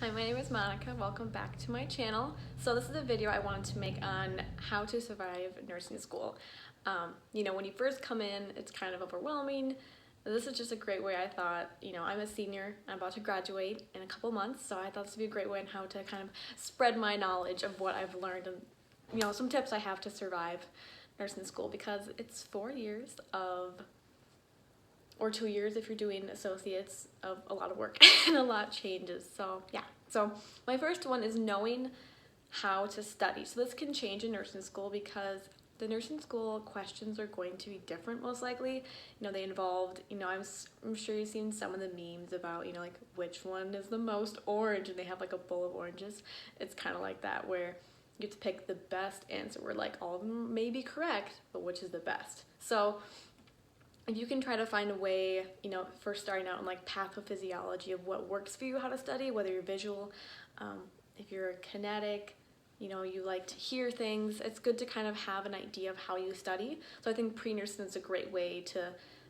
Hi, my name is Monica. Welcome back to my channel. So this is a video I wanted to make on how to survive nursing school. When you first come in, it's kind of overwhelming. This is just a great way. I thought, I'm a senior. I'm about to graduate in a couple months, so I thought this would be a great way on how to kind of spread my knowledge of what I've learned and, some tips I have to survive nursing school, because it's 4 years or 2 years if you're doing associates, of a lot of work and a lot changes. So yeah. So my first one is knowing how to study. So this can change in nursing school because the nursing school questions are going to be different most likely. They involved, I'm sure you've seen some of the memes about, like which one is the most orange, and they have like a bowl of oranges. It's kind of like that, where you have to pick the best answer, where like all of them may be correct, but which is the best. So if you can try to find a way, first starting out in like pathophysiology of what works for you, how to study, whether you're visual, if you're kinetic, you like to hear things, it's good to kind of have an idea of how you study. So I think pre-nursing is a great way to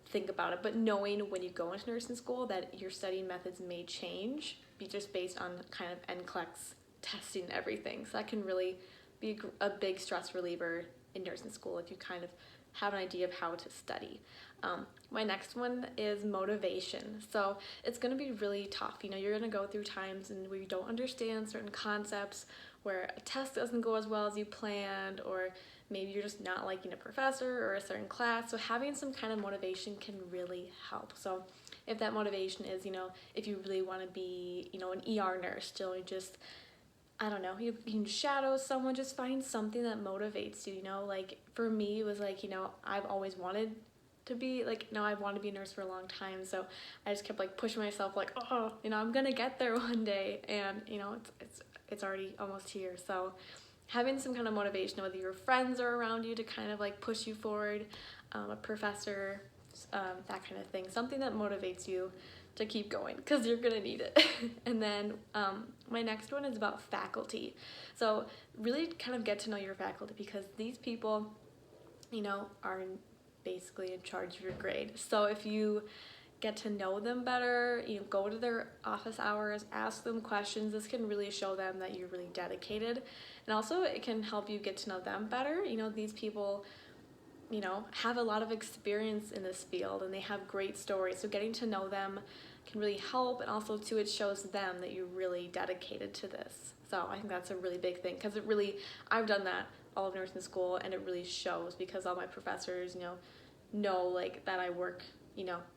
think about it, but knowing when you go into nursing school that your studying methods may change, just based on kind of NCLEX testing and everything. So that can really be a big stress reliever in nursing school if you kind of have an idea of how to study. My next one is motivation. So it's going to be really tough. You're going to go through times where you don't understand certain concepts, where a test doesn't go as well as you planned, or maybe you're just not liking a professor or a certain class. So having some kind of motivation can really help. So if that motivation is, if you really want to be, an ER nurse, still I don't know, you can shadow someone, just find something that motivates you, like for me it was like, I've always wanted to be like, I wanted to be a nurse for a long time, so I just kept like pushing myself like, I'm gonna get there one day, and it's already almost here. So having some kind of motivation, whether your friends are around you to kind of like push you forward, a professor, that kind of thing, something that motivates you to keep going, because you're gonna need it. And then my next one is about faculty. So really kind of get to know your faculty, because these people, are basically in charge of your grade. So if you get to know them better, go to their office hours, ask them questions, this can really show them that you're really dedicated. And also it can help you get to know them better. These people have a lot of experience in this field, and they have great stories. So getting to know them can really help, and also too, it shows them that you're really dedicated to this. So I think that's a really big thing, because I've done that all of nursing school, and it really shows, because all my professors, know like that I work,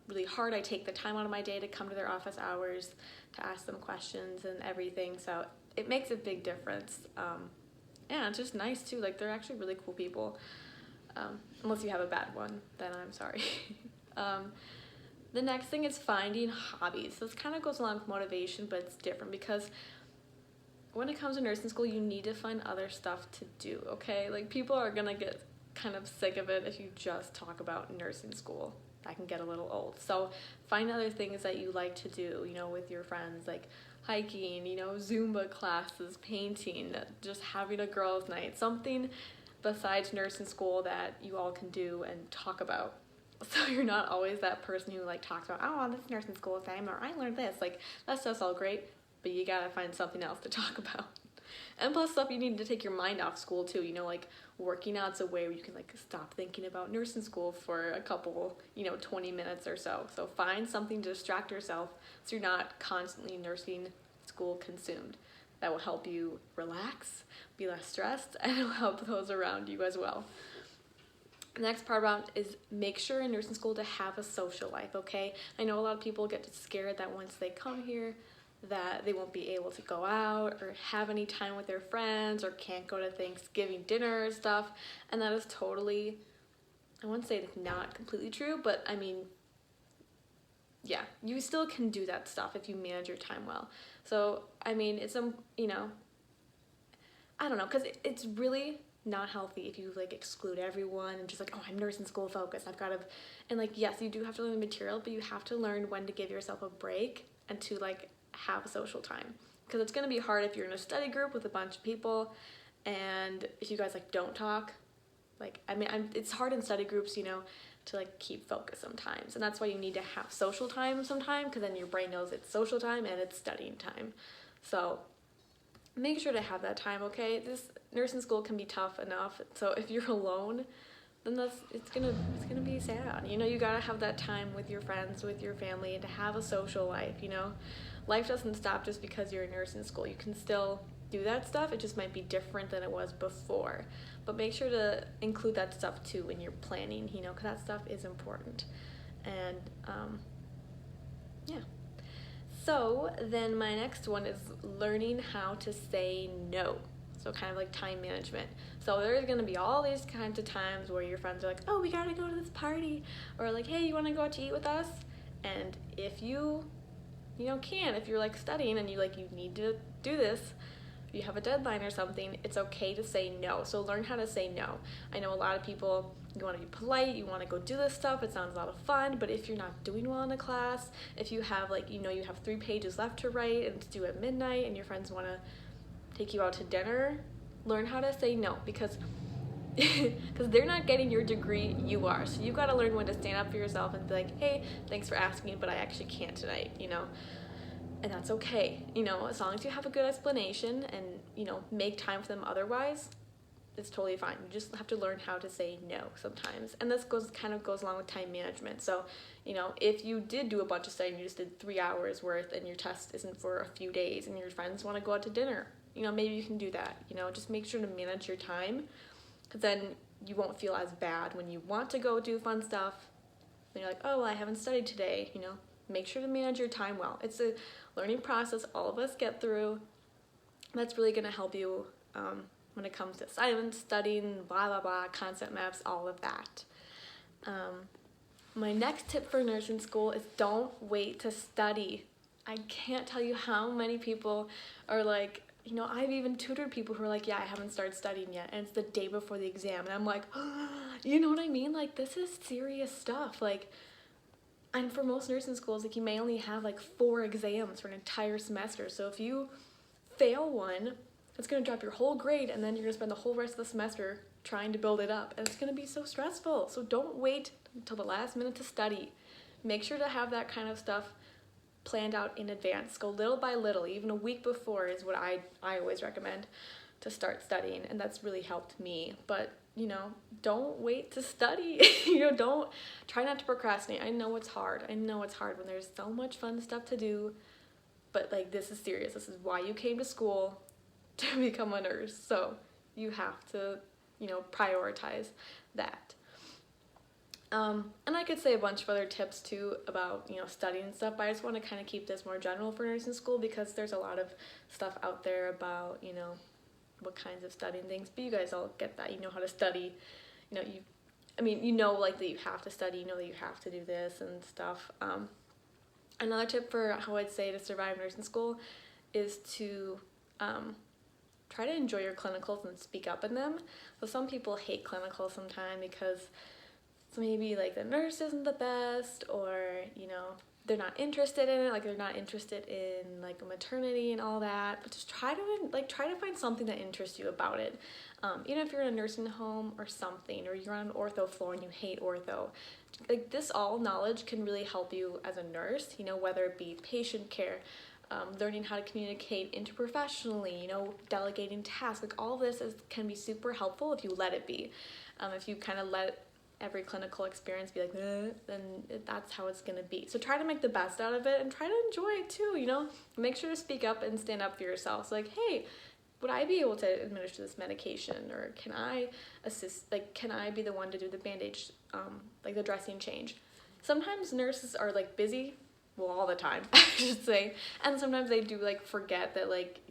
really hard. I take the time out of my day to come to their office hours to ask them questions and everything. So it makes a big difference. Yeah, it's just nice too. Like, they're actually really cool people. Unless you have a bad one, then I'm sorry. The next thing is finding hobbies. This kind of goes along with motivation, but it's different, because when it comes to nursing school, you need to find other stuff to do, okay? Like, people are gonna get kind of sick of it if you just talk about nursing school. That can get a little old. So find other things that you like to do, with your friends, like hiking, Zumba classes, painting, just having a girls' night, something besides nursing school that you all can do and talk about. So you're not always that person who like talks about, this nursing school thing, or I learned this. Like, that stuff's all great, but you gotta find something else to talk about. And plus stuff you need to take your mind off school too, like working out's a way where you can like stop thinking about nursing school for a couple, 20 minutes or so. So find something to distract yourself so you're not constantly nursing school consumed. That will help you relax, be less stressed, and it'll help those around you as well. The next part about is make sure in nursing school to have a social life, okay? I know a lot of people get scared that once they come here that they won't be able to go out or have any time with their friends, or can't go to Thanksgiving dinner or stuff, and that is totally, I wouldn't say it's not completely true, but I mean, yeah, you still can do that stuff if you manage your time well. So, I mean, it's, I don't know, because it's really not healthy if you like exclude everyone and just like, I'm nursing school focused, I've got to, and like, yes, you do have to learn the material, but you have to learn when to give yourself a break and to like have a social time, because it's going to be hard if you're in a study group with a bunch of people, and if you guys like don't talk, like, it's hard in study groups, to like keep focus sometimes, and that's why you need to have social time sometime, because then your brain knows it's social time and it's studying time. So make sure to have that time, okay? This nursing school can be tough enough. So if you're alone, then it's gonna be sad. You know, you gotta have that time with your friends, with your family, and to have a social life, you know? Life doesn't stop just because you're in nursing school. You can still do that stuff. It just might be different than it was before. But make sure to include that stuff too when you're planning, you know, because that stuff is important. And yeah. So then my next one is learning how to say no. So kind of like time management. So there's going to be all these kinds of times where your friends are like, oh, we got to go to this party. Or like, hey, you want to go out to eat with us? And if you can, if you're like studying and you need to do this, you have a deadline or something, it's okay to say no. So learn how to say no. I know a lot of people, you want to be polite, you want to go do this stuff, it sounds a lot of fun, but if you're not doing well in a class, if you have you have 3 pages left to write and it's due at midnight and your friends want to take you out to dinner, learn how to say no, because they're not getting your degree, you are. So you've got to learn when to stand up for yourself and be like, hey, thanks for asking, but I actually can't tonight, you know? And that's okay, you know, as long as you have a good explanation and, you know, make time for them otherwise, it's totally fine. You just have to learn how to say no sometimes. And this kind of goes along with time management. So, you know, if you did do a bunch of studying, you just did 3 hours worth and your test isn't for a few days and your friends want to go out to dinner, you know, maybe you can do that, you know, just make sure to manage your time, because then you won't feel as bad when you want to go do fun stuff. Then you're like, oh, well, I haven't studied today, you know. Make sure to manage your time well. It's a learning process all of us get through. That's really going to help you when it comes to assignments, studying, blah, blah, blah, concept maps, all of that. My next tip for nursing school is don't wait to study. I can't tell you how many people are like, you know, I've even tutored people who are like, yeah, I haven't started studying yet, and it's the day before the exam, and I'm like, oh, you know what I mean? Like, this is serious stuff. Like, and for most nursing schools, like, you may only have like 4 exams for an entire semester. So if you fail one, it's going to drop your whole grade, and then you're going to spend the whole rest of the semester trying to build it up. And it's going to be so stressful. So don't wait until the last minute to study. Make sure to have that kind of stuff planned out in advance. Go little by little. Even a week before is what I always recommend to start studying. And that's really helped me. But, you know, don't wait to study. You know, try not to procrastinate. I know it's hard. I know it's hard when there's so much fun stuff to do, but like, this is serious. This is why you came to school, to become a nurse. So you have to, you know, prioritize that. And I could say a bunch of other tips too about, you know, studying and stuff, but I just want to kind of keep this more general for nursing school because there's a lot of stuff out there about, you know, what kinds of studying things, but you guys all get that. You know how to study, you know, you know, like, that you have to study, you know that you have to do this and stuff. Another tip for how I'd say to survive nursing school is to try to enjoy your clinicals and speak up in them. So some people hate clinicals sometimes because maybe like the nurse isn't the best, or, you know, they're not interested in it, like they're not interested in like maternity and all that, but just try to find something that interests you about it. Even if you're in a nursing home or something, or you're on an ortho floor and you hate ortho, like, this all knowledge can really help you as a nurse, you know, whether it be patient care, learning how to communicate interprofessionally, you know, delegating tasks, like all this can be super helpful if you let it be. If you kind of let every clinical experience be like, then that's how it's going to be. So try to make the best out of it and try to enjoy it too, you know. Make sure to speak up and stand up for yourself. So like, hey, would I be able to administer this medication, or can I assist, like, can I be the one to do the bandage, like the dressing change? Sometimes nurses are like busy, well, all the time, I should say, and sometimes they do like forget that, like,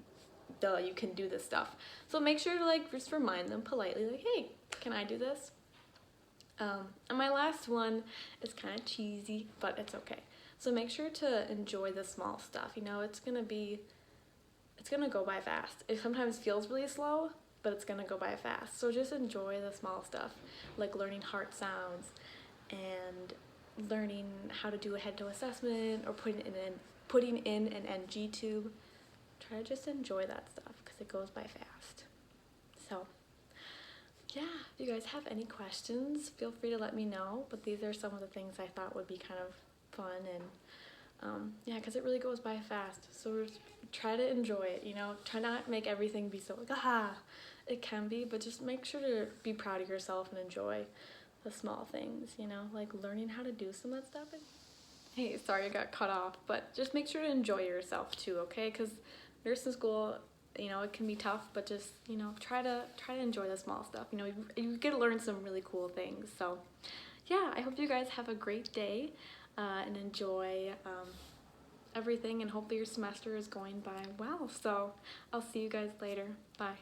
duh, you can do this stuff. So make sure to like just remind them politely, like, hey, can I do this? And my last one is kind of cheesy, but it's okay. So make sure to enjoy the small stuff. You know, it's gonna go by fast. It sometimes feels really slow, but it's gonna go by fast. So just enjoy the small stuff, like learning heart sounds and learning how to do a head-to assessment, or putting in an NG tube. Try to just enjoy that stuff because it goes by fast. So yeah, if you guys have any questions, feel free to let me know, but these are some of the things I thought would be kind of fun, and yeah, because it really goes by fast. So try to enjoy it, you know, try not make everything be so like, ah, it can be, but just make sure to be proud of yourself and enjoy the small things, you know, like learning how to do some of that stuff. Hey, sorry I got cut off, but just make sure to enjoy yourself too, okay? Because nursing school, you know, it can be tough, but just, you know, try to enjoy the small stuff. You know, you get to learn some really cool things. So yeah, I hope you guys have a great day and enjoy everything, and hopefully your semester is going by well. So I'll see you guys later. Bye.